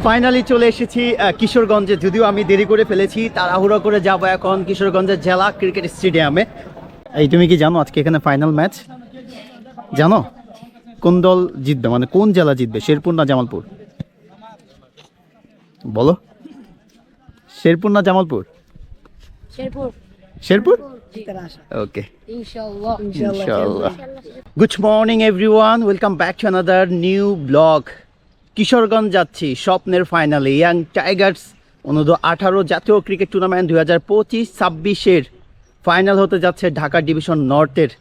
Finally চলে এসেছি কিশোরগঞ্জে। যদিও আমি দেরি করে ফেলেছি, তাড়াহুড়ো করে যাবো এখন কিশোরগঞ্জের জেলা ক্রিকেট স্টেডিয়ামে। এই তুমি কি জানো আজকে এখানে ফাইনাল ম্যাচ? জানো কোন দল জিতবে, মানে কোন জেলা জিতবে, শেরপুর না জামালপুর? বলো, শেরপুর না জামালপুর? শেরপুর। শেরপুর, ওকে ইনশাআল্লাহ। ইনশাআল্লাহ। Good morning everyone, welcome back to another new blog. Kishoreganj যাচ্ছি স্বপ্নের ফাইনালে, ইয়াং টাইগার্স অনূর্ধ্ব-18 জাতীয় ক্রিকেট টুর্নামেন্ট 2025-26-এর ফাইনাল হতে যাচ্ছে ঢাকা ডিভিশন নর্থের।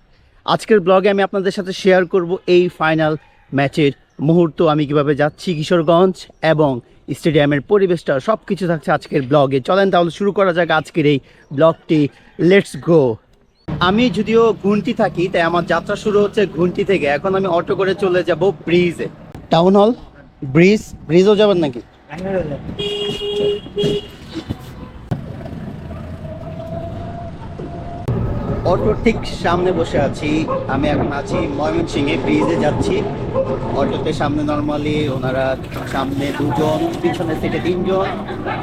আজকের ব্লগে আমি আপনাদের সাথে শেয়ার করব এই ফাইনাল ম্যাচের মুহূর্ত, আমি কিভাবে যাচ্ছি কিশোরগঞ্জ এবং স্টেডিয়ামের পরিবেশটা, সব কিছু থাকছে আজকের ব্লগে। চলেন তাহলে শুরু করা যাক আজকের এই ব্লগটি, লেটস গো। আমি যদিও ঘুন্টি থাকি, তাই আমার যাত্রা শুরু হচ্ছে ঘুন্টি থেকে। এখন আমি অটো করে চলে যাব ব্রিজে, টাউন হল ব্রিজও যাবেন নাকি? অটো ঠিক সামনে বসে আছি। আমি এখন আছি ময়মনসিংহে, ব্রিজে যাচ্ছি অটোতে। সামনে নর্মালি ওনারা সামনে দুজন, পিছনের সিটে তিনজন,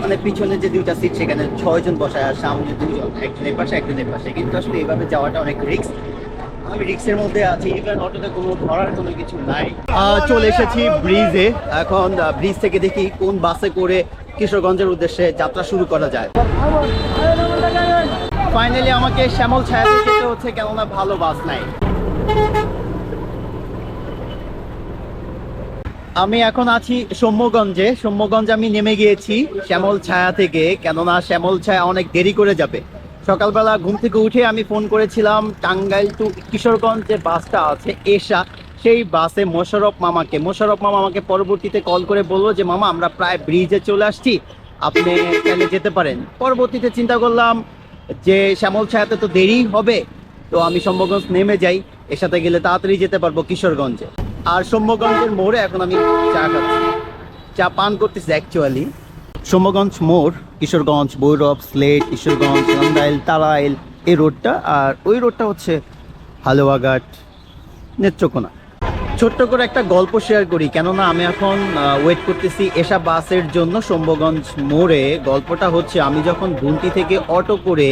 মানে পিছনে যে দুইটা সিট সেখানে 6 জন বসায়, আর সামনে দুজন, একজনের পাশে একজনের পাশে। কিন্তু আসলে এইভাবে যাওয়াটা অনেক রিস্ক, আমি রিক্সের মধ্যে আছি। ইভেন অটোতে কোনো ধরার কোনো কিছু নাই। চলে এসেছি ব্রিজে। এখন ব্রিজ থেকে দেখি কোন বাসে করে কিশোরগঞ্জের উদ্দেশ্যে যাত্রা শুরু করা যায়। ফাইনালি আমাকে শ্যামল ছায়াতে যেতে হচ্ছে, কেননা ভালো বাস নাই। আমি এখন আছি সৌম্যগঞ্জে আমি নেমে গিয়েছি শ্যামল ছায়া থেকে, কেননা শ্যামল ছায়া অনেক দেরি করে যাবে। সকালবেলা ঘুম থেকে উঠে আমি ফোন করেছিলাম টাঙ্গাইল টু কিশোরগঞ্জ যে বাসটা আছে এশা, সেই বাসে মোশাররফ মামা আমাকে পরবর্তীতে কল করে বললো যে মামা আমরা প্রায় ব্রিজে চলে আসছি, আপনি এখানে যেতে পারেন। পরবর্তীতে চিন্তা করলাম যে শ্যামল ছায়াতে তো দেরি হবে, তো আমি সৌম্যগঞ্জ নেমে যাই, এসাতে গেলে তাড়াতাড়ি যেতে পারবো কিশোরগঞ্জে। আর সৌম্যগঞ্জের মোড়ে এখন আমি চা খাচ্ছি, চা পান করতেছি অ্যাকচুয়ালি। সৌম্যগঞ্জ মোড়, কিশোরগঞ্জ, ভৈরব, স্লেট, কিশোরগঞ্জ, নান্দাইল, তারাইল, এই রোডটা। আর ওই রোডটা হচ্ছে হালুয়াঘাট, নেত্রকোনা। ছোট্ট করে একটা গল্প শেয়ার করি, কেননা আমি এখন ওয়েট করতেছি এসা বাসের জন্য সৌম্যগঞ্জ মোড়ে। গল্পটা হচ্ছে, আমি যখন গুমটি থেকে অটো করে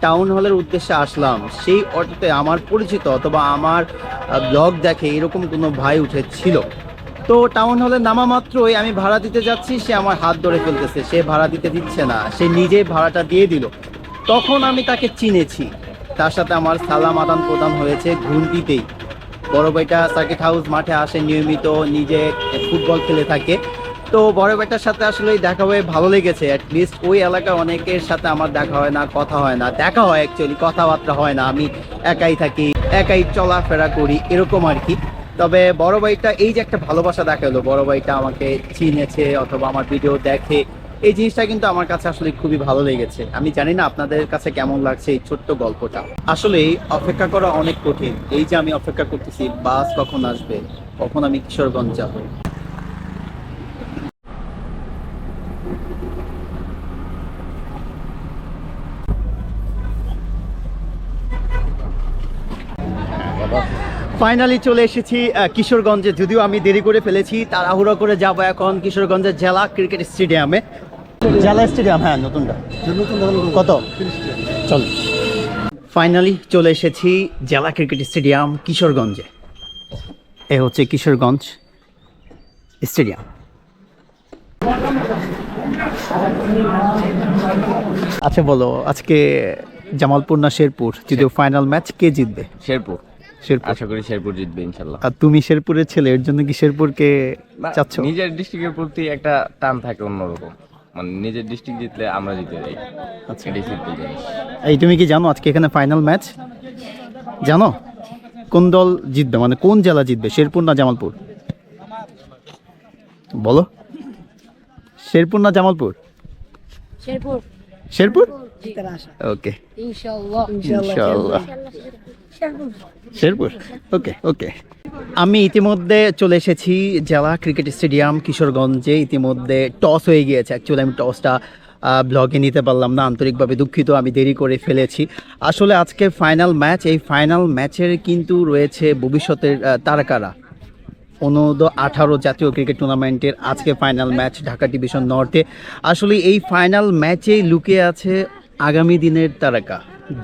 টাউন হলের উদ্দেশ্যে আসলাম, সেই অটোতে আমার পরিচিত অথবা আমার ব্লগ দেখে এরকম কোনো ভাই উঠেছিল। তো টাউন হলে নামা মাত্রই আমি ভাড়া দিতে যাচ্ছি, সে আমার হাত ধরে ফেলতেছে, সে ভাড়া দিতে দিচ্ছে না, সে নিজে ভাড়াটা দিয়ে দিল। তখন আমি তাকে চিনেছি, তার সাথে আমার সালাম আদান প্রদান হয়েছে ঘুমটিতেই। বড় ভাইটা সার্কিট হাউস মাঠে আসে নিয়মিত, নিজে ফুটবল খেলে থাকে। তো বড় ভাইটার সাথে আসলে দেখা হয়ে ভালো লেগেছে। অ্যাটলিস্ট ওই এলাকার অনেকের সাথে আমার দেখা হয় না, কথা হয় না, দেখা হয় অ্যাকচুয়ালি, কথাবার্তা হয় না। আমি একাই থাকি, একাই চলাফেরা করি, এরকম আর কি। তবে বড় ভাইটা এই যে একটা ভালোবাসা দেখালো, বড় ভাইটা আমাকে চিনেছে অথবা আমার ভিডিও দেখে, এই জিনিসটা কিন্তু আমার কাছে আসলে খুবই ভালো লেগেছে। আমি জানি না আপনাদের কাছে কেমন লাগছে এই ছোট্ট গল্পটা। আসলে অপেক্ষা করা অনেক কঠিন। এই যে আমি অপেক্ষা করতেছি বাস কখন আসবে, কখন আমি কিশোরগঞ্জ যাব। ফাইনালি চলে এসেছি কিশোরগঞ্জে। যদিও আমি দেরি করে ফেলেছি, তাড়াহুড়ো করে যাব এখন কিশোরগঞ্জের জেলা ক্রিকেট স্টেডিয়ামে। জেলা স্টেডিয়াম, হ্যাঁ নতুনটা। কত? চল। ফাইনালি চলে এসেছি জেলা ক্রিকেট স্টেডিয়াম কিশোরগঞ্জে। এ হচ্ছে কিশোরগঞ্জ স্টেডিয়াম। আচ্ছা বলো, আজকে জামালপুর না শেরপুর, যদিও ফাইনাল ম্যাচ, কে জিতবে? শেরপুর। আশা করি শেরপুর জিতবে ইনশাল্লাহ। আর তুমি শেরপুরের ছেলে, এর জন্য কি শেরপুরকে চাচ্ছ? নিজের ডিস্ট্রিক্টের প্রতি একটা টান থাকে অন্যরকম, মানে নিজের ডিস্ট্রিক্ট জিতলে আমরা জিতে যাই। আচ্ছা, এটাই সিম্পল জিনিস। এই তুমি কি জানো আজকে এখানে ফাইনাল ম্যাচ? জানো কোন দল জিতবে, মানে কোন জেলা জিতবে, শেরপুর না জামালপুর? বলো, শেরপুর না জামালপুর? শেরপুর। শেরপুর, ওকে ইনশাআল্লাহ। ইনশাআল্লাহ। শেরপুর, ওকে ওকে। আমি ইতিমধ্যে চলে এসেছি জেলা ক্রিকেট স্টেডিয়াম কিশোরগঞ্জে। ইতিমধ্যে টস হয়ে গিয়েছে, অ্যাকচুয়ালি আমি টসটা ব্লগে নিতে পারলাম না, আন্তরিকভাবে দুঃখিত, আমি দেরি করে ফেলেছি। আসলে আজকে ফাইনাল ম্যাচ, এই ফাইনাল ম্যাচের কিন্তু রয়েছে ভবিষ্যতের তারকারা। অনূর্ধ্ব-18 জাতীয় ক্রিকেট টুর্নামেন্টের আজকে ফাইনাল ম্যাচ ঢাকা ডিভিশন নর্থে। আসলে এই ফাইনাল ম্যাচেই লুকিয়ে আছে আগামী দিনের তারকা,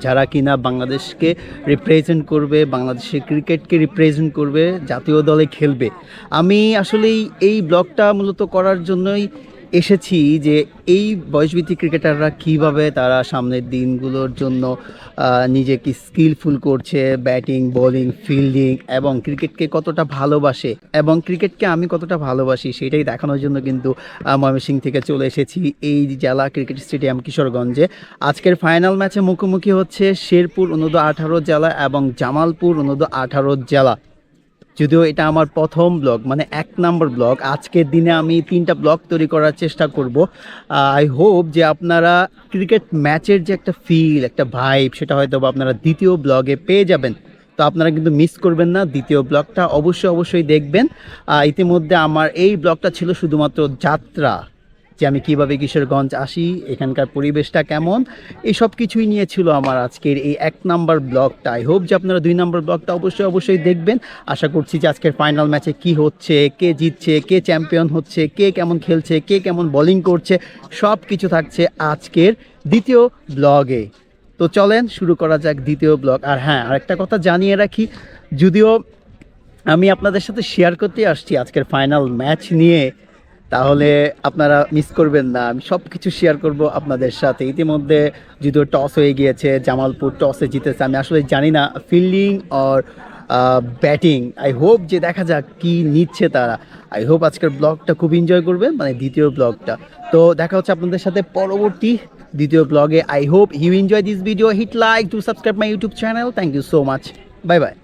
যারা কিনা বাংলাদেশকে রিপ্রেজেন্ট করবে, বাংলাদেশের ক্রিকেটকে রিপ্রেজেন্ট করবে, জাতীয় দলে খেলবে। আমি আসলেই এই ব্লগটা মূলত করার জন্যই এসেছি যে এই বয়সভিত্তিক ক্রিকেটাররা কিভাবে তারা সামনের দিনগুলোর জন্য নিজেকে স্কিলফুল করছে, ব্যাটিং, বোলিং, ফিল্ডিং, এবং ক্রিকেটকে কতটা ভালোবাসে এবং ক্রিকেটকে আমি কতটা ভালোবাসি সেটাই দেখানোর জন্য কিন্তু ময়মনসিংহ থেকে চলে এসেছি এই জেলা ক্রিকেট স্টেডিয়াম কিশোরগঞ্জে। আজকের ফাইনাল ম্যাচে মুখোমুখি হচ্ছে শেরপুর অনূর্ধ্ব-18 জেলা এবং জামালপুর অনূর্ধ্ব-18 জেলা। যদিও এটা আমার প্রথম ব্লগ, মানে 1 নম্বর ব্লগ। আজকের দিনে আমি 3টা ব্লগ তৈরি করার চেষ্টা করব। আই হোপ যে আপনারা ক্রিকেট ম্যাচের যে একটা ফিল, একটা ভাইব, সেটা হয়তো বা আপনারা দ্বিতীয় ব্লগে পেয়ে যাবেন। তো আপনারা কিন্তু মিস করবেন না, দ্বিতীয় ব্লগটা অবশ্যই দেখবেন। ইতিমধ্যে আমার এই ব্লগটা ছিল শুধুমাত্র যাত্রা, যে আমি কিভাবে কিশোরগঞ্জ আসি, এখানকার পরিবেশটা কেমন, এই সব কিছুই নিয়ে ছিল আমার আজকের এই 1 নম্বর ব্লগটা। আই হোপ যে আপনারা 2 নম্বর ব্লগটা অবশ্যই দেখবেন। আশা করছি যে আজকের ফাইনাল ম্যাচে কি হচ্ছে, কে জিতছে, কে চ্যাম্পিয়ন হচ্ছে, কে কেমন খেলছে, কে কেমন বোলিং করছে, সব কিছু থাকছে আজকের দ্বিতীয় ব্লগে। তো চলেন শুরু করা যাক দ্বিতীয় ব্লগ। আর হ্যাঁ, আরেকটা কথা জানিয়ে রাখি, যদিও আমি আপনাদের সাথে শেয়ার করতে আসছি আজকের ফাইনাল ম্যাচ নিয়ে, তাহলে আপনারা মিস করবেন না, আমি সব কিছু শেয়ার করব আপনাদের সাথে। ইতিমধ্যে যদিও টস হয়ে গিয়েছে, জামালপুর টসে জিতেছে। আমি আসলে জানি না ফিল্ডিং আর ব্যাটিং। আই হোপ যে দেখা যাক কি নিচ্ছে তারা। আই হোপ আজকের ব্লগটা খুব এনজয় করবেন, মানে দ্বিতীয় ব্লগটা। তো দেখা হচ্ছে আপনাদের সাথে পরবর্তী দ্বিতীয় ব্লগে। I hope you enjoy this video, hit like, to subscribe my YouTube channel. Thank you so much, bye by.